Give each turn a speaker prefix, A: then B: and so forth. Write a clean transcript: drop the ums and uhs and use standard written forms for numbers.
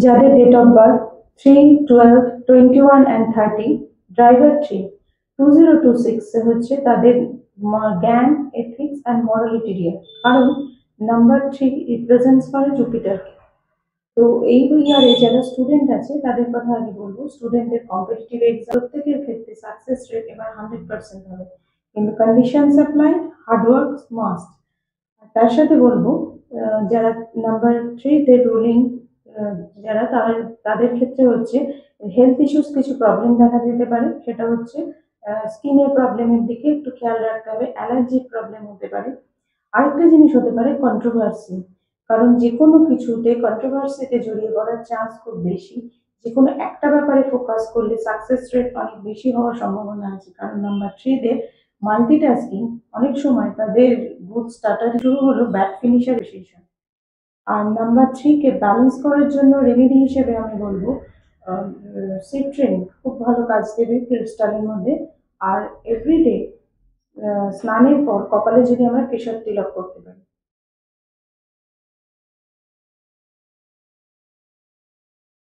A: যাদের date of birth 3, 12, 21 and 30, driver 3, 2026 হচ্ছে তাদের জ্ঞান, এথিক্স অ্যান্ড মরালিটি ইয়ার। কারণ নাম্বার 3 রিপ্রেজেন্টস করে জুপিটারকে। তো এই ইয়ারে যারা স্টুডেন্ট আছে তাদের কথা আগে বলবো। স্টুডেন্টদের কম্পিটিটিভ এক্সাম প্রত্যেকের ক্ষেত্রে সাকসেস রেট এবার 100% হবে, কিন্তু কন্ডিশন সাপ্লাই, হার্ডওয়ার্ক মাস্ট। তার সাথে বলবো যারা নাম্বার 3-তে রুলিং, যারা তাদের ক্ষেত্রে হচ্ছে হেলথ ইস্যুস কিছু প্রবলেম দেখা দিতে পারে। সেটা হচ্ছে স্কিনের প্রবলেমের দিকে একটু খেয়াল রাখতে হবে, অ্যালার্জির প্রবলেম হতে পারে। আরেকটা জিনিস হতে পারে কন্ট্রোভার্সি, কারণ যে কোনো কিছুতে কন্ট্রোভার্সিতে জড়িয়ে পড়ার চান্স খুব বেশি। যে কোনো একটা ব্যাপারে ফোকাস করলে সাকসেস রেট অনেক বেশি হওয়ার সম্ভাবনা আছে, কারণ নাম্বার 3-দের মাল্টিটাস্কিং অনেক সময় তাদের গুড স্টার্টার শুরু হলো ব্যাড ফিনিশার ডিসিশন। আর নাম্বার 3-কে ব্যালেন্স করার জন্য রেমেডি হিসেবে আমি বলবো সিট্রিন খুব ভালো কাজ দেবে ক্রিস্টালের মধ্যে। আর এভরিডে স্নানের পর কপালে যদি আমরা কেশর তিলক করতে পারি।